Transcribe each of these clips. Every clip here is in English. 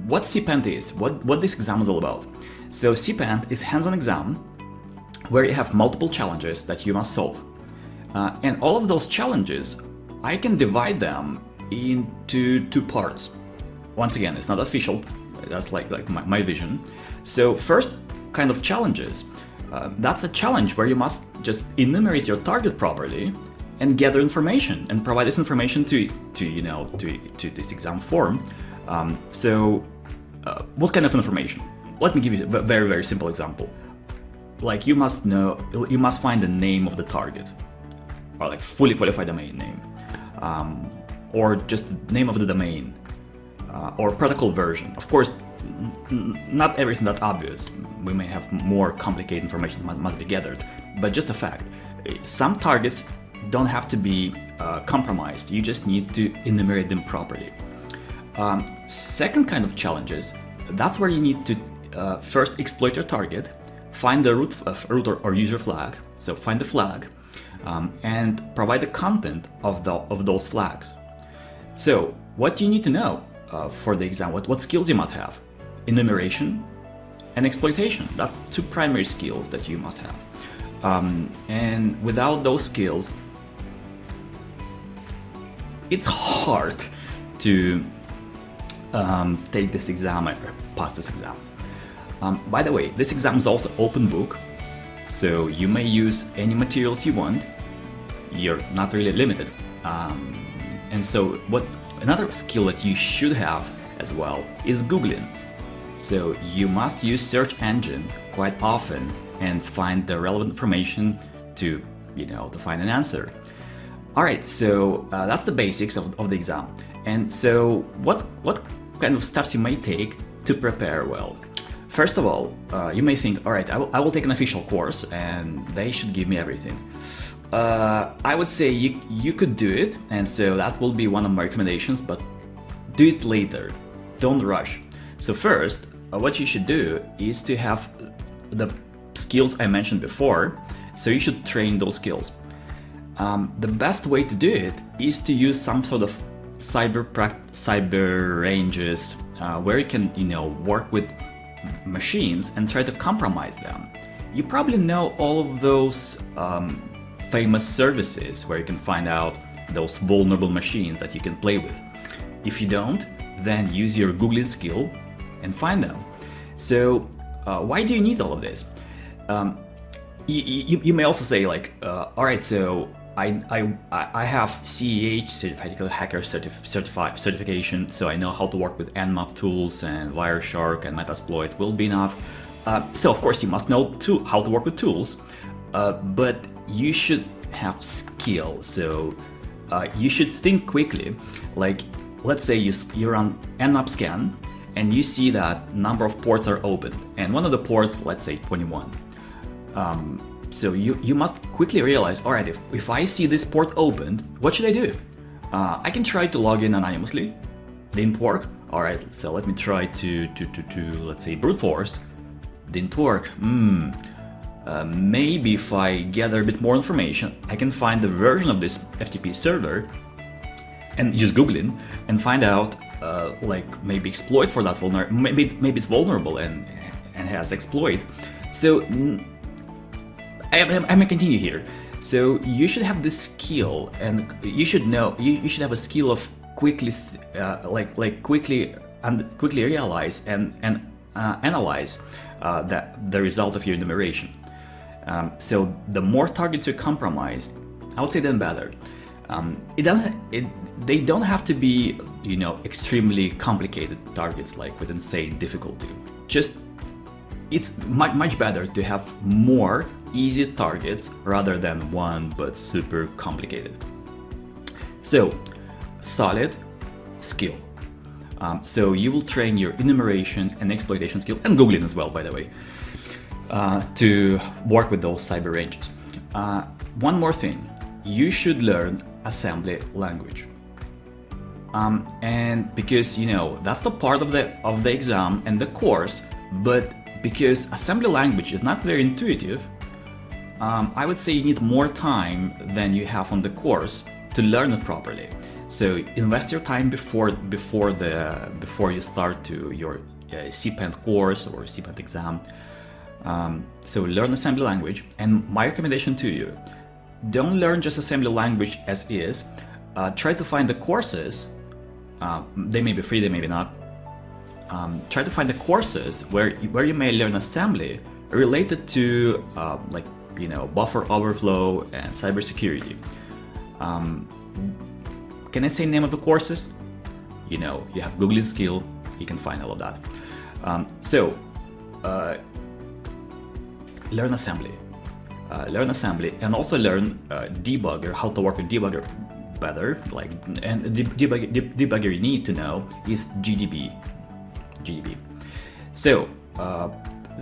what CPENT is, what this exam is all about. So CPENT is hands-on exam where you have multiple challenges that you must solve. And all of those challenges, I can divide them into two parts. Once again, it's not official, that's like my vision. So first kind of challenges, that's a challenge where you must just enumerate your target properly and gather information and provide this information to this exam form. What kind of information? Let me give you a very, very simple example. Like you must find the name of the target, or like fully qualified domain name, or just the name of the domain, or protocol version. Of course, not everything that obvious. We may have more complicated information that must be gathered, but just a fact. Some targets don't have to be compromised. You just need to enumerate them properly. Second kind of challenges, that's where you need to first exploit your target, find the root or user flag, so find the flag, and provide the content of those flags. So what you need to know for the exam, what skills you must have: enumeration and exploitation. That's two primary skills that you must have. And without those skills, it's hard to take this exam or pass this exam. By the way, this exam is also open book, so you may use any materials you want. You're not really limited. And so another skill that you should have as well is Googling. So you must use search engine quite often and find the relevant information to find an answer. All right, so that's the basics of the exam. And so what kind of steps you may take to prepare well? First of all, you may think, all right, I will take an official course and they should give me everything. I would say you could do it, and so that will be one of my recommendations, but do it later. Don't rush. So first, what you should do is to have the skills I mentioned before, so you should train those skills. The best way to do it is to use some sort of cyber ranges where you can work with machines and try to compromise them. You probably know all of those famous services where you can find out those vulnerable machines that you can play with. If you don't, then use your Googling skill and find them. So why do you need all of this? You may also say like, all right, so I have CEH, Certified Hacker certification, so I know how to work with Nmap tools, and Wireshark and Metasploit will be enough. So of course you must know how to work with tools, but you should have skill. So you should think quickly. Like, let's say you run Nmap scan and you see that number of ports are open, and one of the ports, let's say 21. So you must quickly realize, all right, if I see this port opened, what should I do? I can try to log in anonymously. Didn't work. All right, so let me try to let's say brute force. Didn't work. Maybe if I gather a bit more information, I can find the version of this FTP server and just Googling and find out like maybe exploit for that maybe it's vulnerable and has exploit. So I may continue here. So you should have this skill, and you should have a skill of quickly quickly realize and analyze the result of your enumeration. So the more targets you compromised, I would say then better. They don't have to be extremely complicated targets like with insane difficulty. Just it's much better to have more easy targets rather than one but super complicated. So solid skill. So you will train your enumeration and exploitation skills, and Googling as well, by the way, to work with those cyber ranges. One more thing, you should learn assembly language. And because that's the part of the exam and the course, but because assembly language is not very intuitive, I would say you need more time than you have on the course to learn it properly. So invest your time before you start to your CPENT course or CPENT exam. So learn assembly language, and my recommendation to you: don't learn just assembly language as is. Try to find the courses. They may be free, they may be not. Try to find the courses where you may learn assembly related to buffer overflow and cybersecurity. Can I say name of the courses? You have Googling skill, you can find all of that. Learn assembly. And also learn debugger, how to work with debugger better. And the debugger you need to know is GDB. So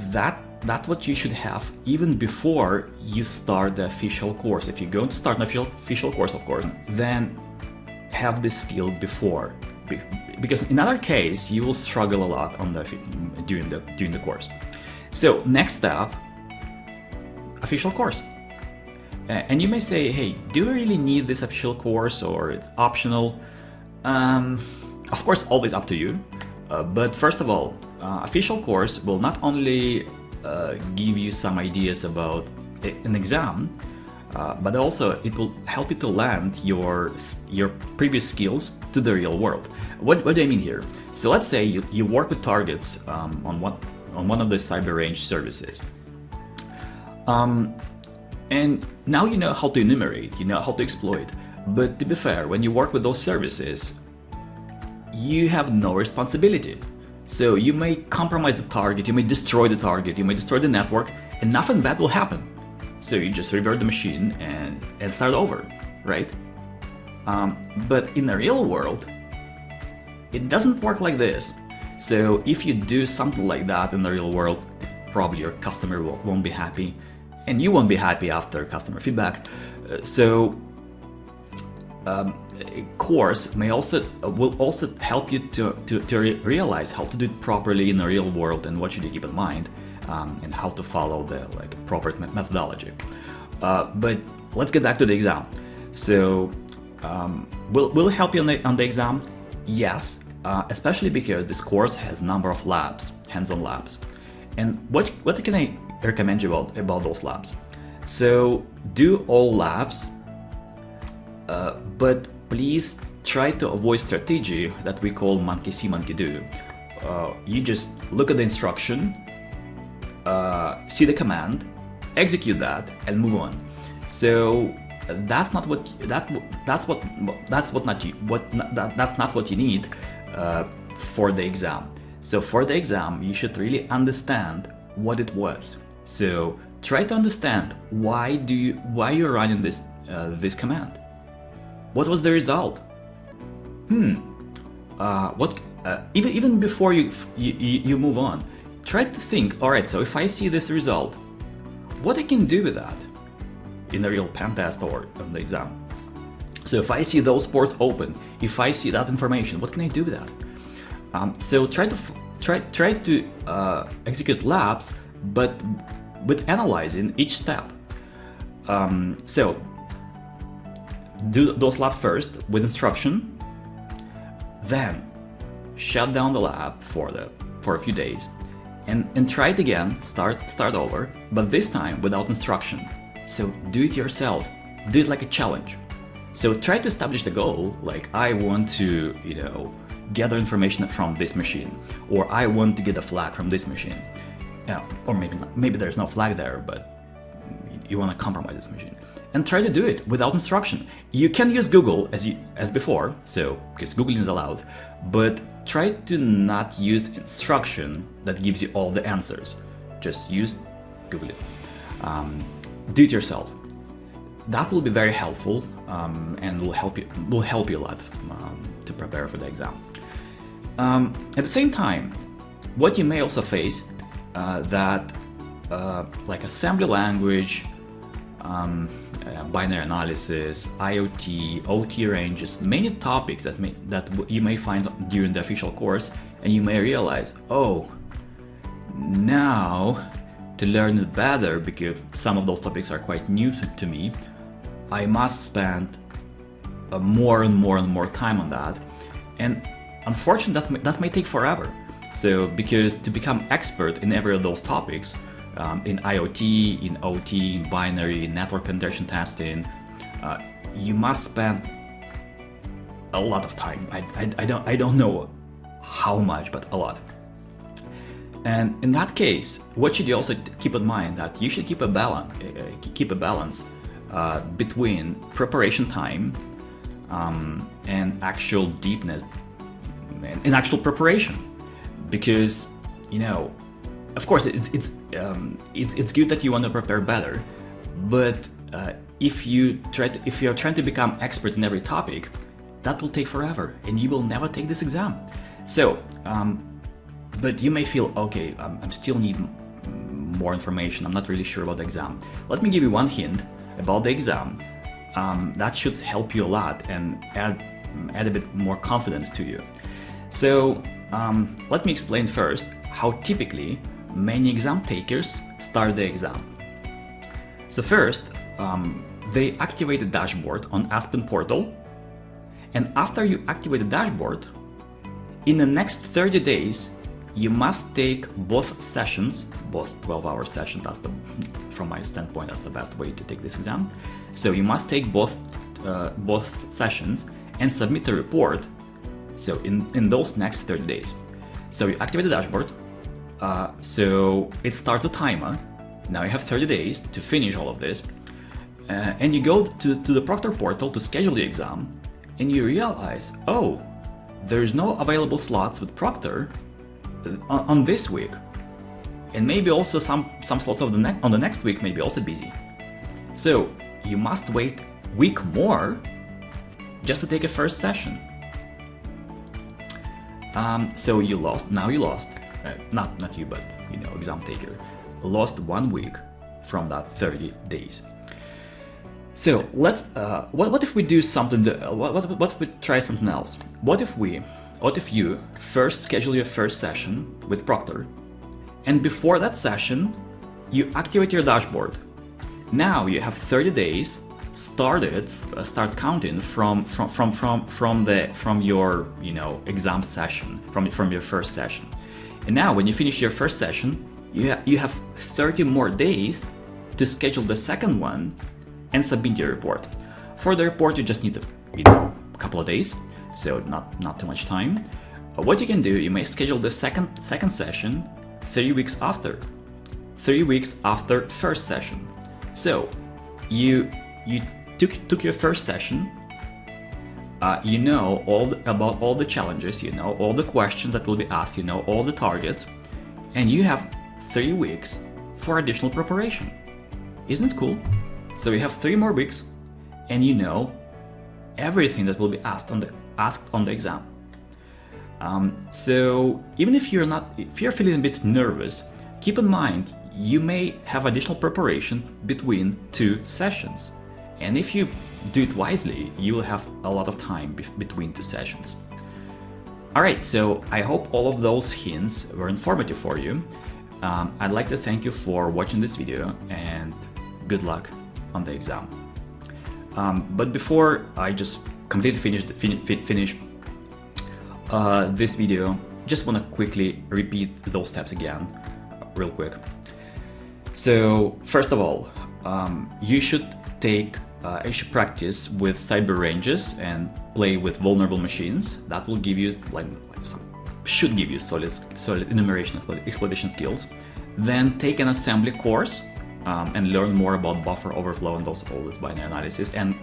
that's what you should have even before you start the official course. If you're going to start an official course, of course, then have this skill before, because in other case you will struggle a lot during the course. So next step, official course. And you may say, hey, do I really need this official course, or it's optional? Of course, always up to you. But first of all, official course will not only give you some ideas about an exam, but also it will help you to land your previous skills to the real world. What do I mean here? So let's say you work with targets on one of the cyber range services. And now you know how to enumerate, you know how to exploit. But to be fair, when you work with those services, you have no responsibility. So you may compromise the target, you may destroy the target, you may destroy the network, and nothing bad will happen. So you just revert the machine and start over, right? But in the real world, it doesn't work like this. So if you do something like that in the real world, probably your customer won't be happy, and you won't be happy after customer feedback. A course will also help you to realize how to do it properly in the real world, and what should you keep in mind, and how to follow the proper methodology. But let's get back to the exam. So will it help you on the exam? Yes, especially because this course has a number of labs, hands-on labs. And what can I recommend you about those labs? So do all labs, but please try to avoid strategy that we call monkey see, monkey do. You just look at the instruction, see the command, execute that, and move on. So that's not what you need for the exam. So for the exam, you should really understand what it was. So try to understand why you're running this command. What was the result? Even before you move on, try to think. All right, so if I see this result, what I can do with that in the real pen test or on the exam. So if I see those ports open, if I see that information, what can I do with that? So try to execute labs, but with analyzing each step. So do those labs first with instruction, then shut down the lab for a few days, and try it again. Start over, but this time without instruction. So do it yourself. Do it like a challenge. So try to establish the goal, like I want to, gather information from this machine, or I want to get a flag from this machine. Or maybe there's no flag there, but you want to compromise this machine. And try to do it without instruction. You can use Google as before, so because Googling is allowed, but try to not use instruction that gives you all the answers. Just use Google it. Do it yourself. That will be very helpful, and will help you a lot to prepare for the exam. At the same time, what you may also face like assembly language, binary analysis, IoT, OT ranges, many topics that you may find during the official course, and you may realize, oh, now to learn it better, because some of those topics are quite new to me, I must spend more and more time on that, and unfortunately that may take forever. So because to become expert in every of those topics, in IoT, in OT, in binary, in network penetration testing, you must spend a lot of time. I don't know how much, but a lot. And in that case, what should you also keep in mind? That you should keep a balance between preparation time and actual deepness and actual preparation, because of course it's good that you want to prepare better, but if you're trying to become expert in every topic, that will take forever and you will never take this exam. So but you may feel, okay, I still need more information, I'm not really sure about the exam. Let me give you one hint about the exam that should help you a lot and add a bit more confidence to you. So let me explain first how typically many exam takers start the exam. So first, they activate the dashboard on Aspen portal, and after you activate the dashboard, in the next 30 days, you must take both sessions, both 12-hour sessions. From my standpoint, that's the best way to take this exam. So you must take both sessions and submit a report. So in those next 30 days. So you activate the dashboard. So it starts a timer. Now you have 30 days to finish all of this. And you go to the Proctor portal to schedule the exam, and you realize, oh, there's no available slots with Proctor on this week, and maybe also some slots on the next week may be also busy. So you must wait a week more just to take a first session. So you lost. Not you, but exam taker lost 1 week from that 30 days. So let's what if we do something? What if we try something else? What if you first schedule your first session with Proctor, and before that session, you activate your dashboard. Now you have 30 days. Start counting from your exam session, from your first session. And now when you finish your first session, you have 30 more days to schedule the second one and submit your report. For the report, you just need a couple of days, so not too much time. What you can do, you may schedule the second session 3 weeks after. 3 weeks after first session. So you took your first session. You know about all the challenges. You know all the questions that will be asked. You know all the targets, and you have 3 weeks for additional preparation. Isn't it cool? So you have 3 more weeks, and you know everything that will be asked on the exam. So even if you're feeling a bit nervous, keep in mind you may have additional preparation between 2 sessions, and if you do it wisely, you will have a lot of time between 2 sessions. Alright, so I hope all of those hints were informative for you. I'd like to thank you for watching this video, and good luck on the exam. But before I just completely finish this video, just want to quickly repeat those steps again, real quick. So first of all, you should practice with cyber ranges and play with vulnerable machines. That will give you should give you solid enumeration exploitation skills. Then take an assembly course and learn more about buffer overflow and all this binary analysis and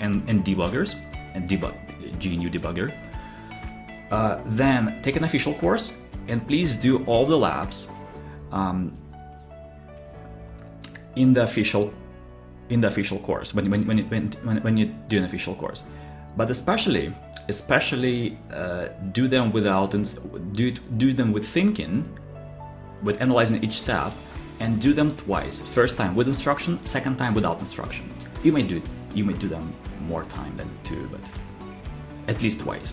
debuggers and GNU debugger. Then take an official course, and please do all the labs in the official course when you do an official course. But especially do them with thinking, with analyzing each step, and do them twice. First time with instruction, second time without instruction. You may do them more time than 2, but at least twice.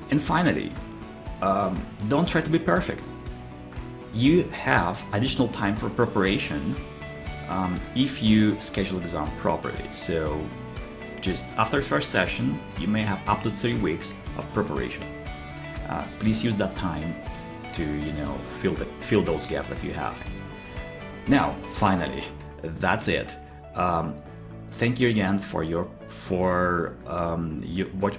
And finally, don't try to be perfect. You have additional time for preparation if you schedule the exam properly. So just after the first session, you may have up to 3 weeks of preparation. Please use that time to fill those gaps that you have. Now, finally, that's it. Thank you again for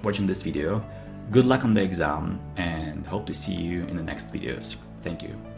watching this video. Good luck on the exam, and hope to see you in the next videos. Thank you.